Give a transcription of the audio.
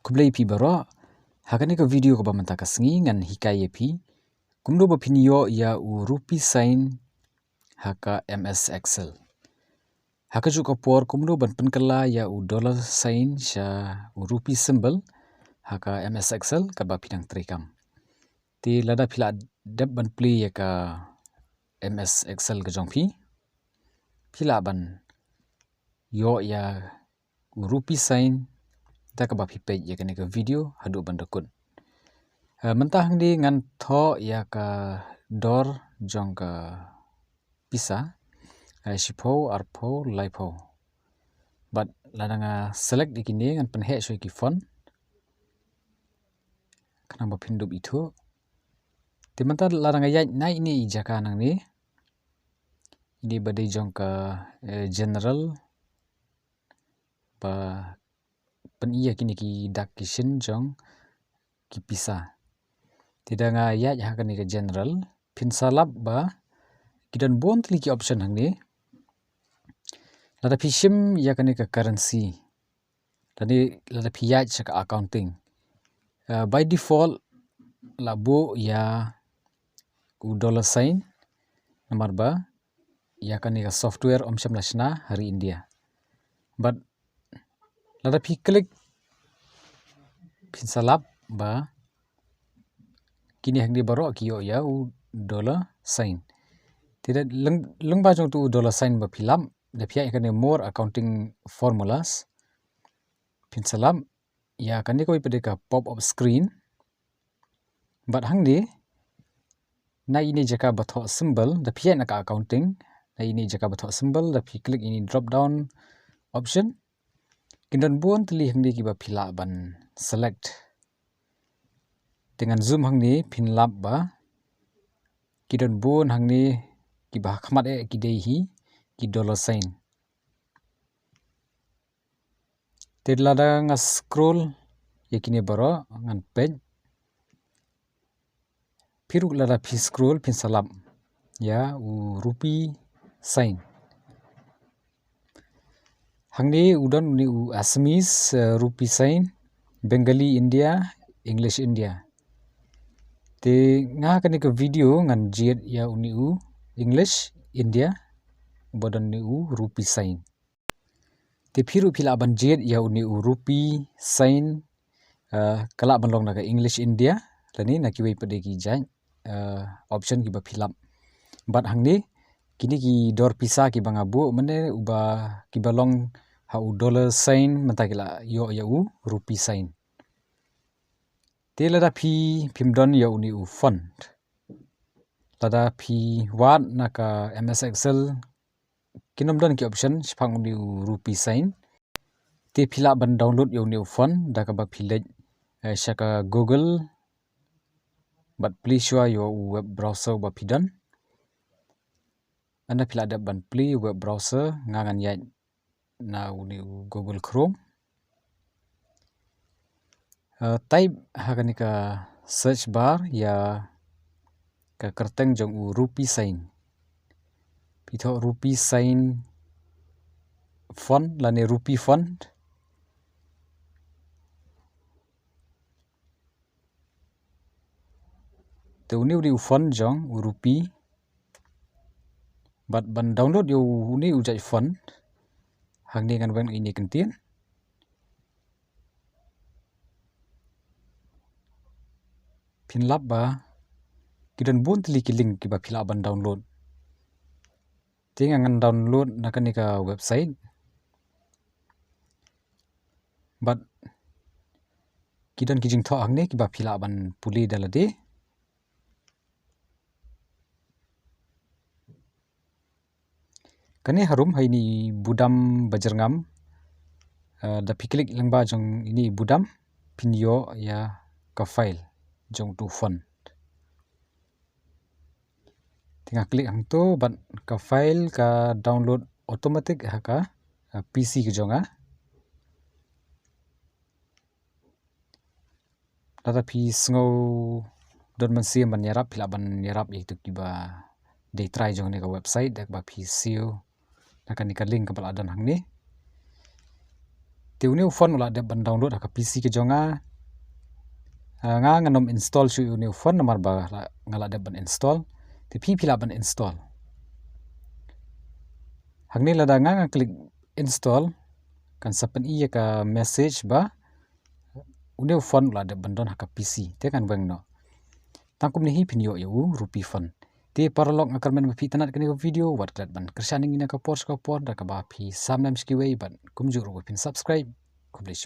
kublai pi baro hakane ka video ko ba manta ka sngi ngan hikai pi kumno ba pinyo ya u Rupee Sign haka MS Excel haka ju ko por kumno ban penkala ya u dollar sign sha u rupee symbol haka MS Excel ka ba pinang trikam ti lada pila deb ban pli ya ka MS Excel ka jong pi pila ban yo ya u Rupee Sign ta ka ba pi page ya kane ka video hadu ban dakun mentah di ngan tho ya ka dor jong ka pisa shipo arpo laipo but ladanga select ikini ngan penhe so ki font kana ba pindup itu ti mentah ladanga ya nai ini jaka nang ni ini badai jong ka general pa pen iya kini ki dak kishin jong ki pisa tidak ngaya ya kani ke general pin salap ba kidan bon tli ki option hang ni lada pishim ya kani ke currency tadi lada piyaj ka accounting by default labo ya u dollar sign nomor ba ya kani ke software omsham lashna hari India but lada pi klik pin salap ba kini hang di baro kiyo ya u dollar sign tidak leng ba jong tu dollar sign ba pilam da pia ikane more accounting formulas pin salam ya kani ko ipede ka pop up screen but hang di na ini jaka batho symbol da pia na ka accounting na ini jaka batho symbol da pi klik ini drop down option kindan bon tli hang di ki ba pila ban select dengan zoom hang ni pin lap ba kidon bon hang ni ki ba khmat ki dei hi ki dollar sign telada nga scroll yakini baro ngan page piruk lada pi scroll pin salap ya u Rupee Sign hang ni udon ni u Assamese Rupee Sign Bengali India English India te nga kani ke video ngan jet ya uni u English India bodan ni u Rupee Sign te phiru phila ban jet ya uni u Rupee Sign kala ban long na ka English India tani na ki wei pade ki jai option ki ba philap but hang ni kini ki dor pisa ki banga bu mane uba ki balong ha u dollar sign matakila yo ya u Rupee Sign te lada pi pimdon ya uni u font lada pi wat naka MS Excel kinomdon ki option shaphang uni u Rupee Sign te pila ban download ya uni u font da ka ba pilej shaka Google but please shwa yo web browser ba pidan anda pila da ban pli web browser ngangan ya na uni u Google Chrome type hakani ka search bar ya ka kerteng jong u Rupee Sign pitho Rupee Sign font lane Rupee font te uni font jong u Rupee but ban download yo uni jai font hang ni ngan wen ini kentien pin lap ba kidan bon tli ki link ki ba phila ban download tinga ngan download nakani ka website but kidan kijing tho angne ki ba phila ban puli dalade kane harum haini budam bajarngam da piklik lengba jong ini budam pinyo ya ka file jong tu font tinggal klik hang tu ban ka file ka download automatic haka PC ke jonga tata pi sngo don man sim ban Ïarap pila ban Ïarap itu kiba de try jong ne ka website dak ba pi siu nakani ka link ka baladan hang ni ti uni phone ula de ban download haka PC ke jonga nga nganom install chu uni phone nomor ba ngala de ban install ti pila ban install hangni lada nga klik install kan sapan iya ka message ba uni phone ula de ban don haka PC te kan bang no tangkum ni hi pinyo yu Rupee phone ti paralog ngakar men pi tanat kani video wat dat ban kershaning ina ka por da ka ba pi samnam ski wei ban kumjur pin subscribe kublai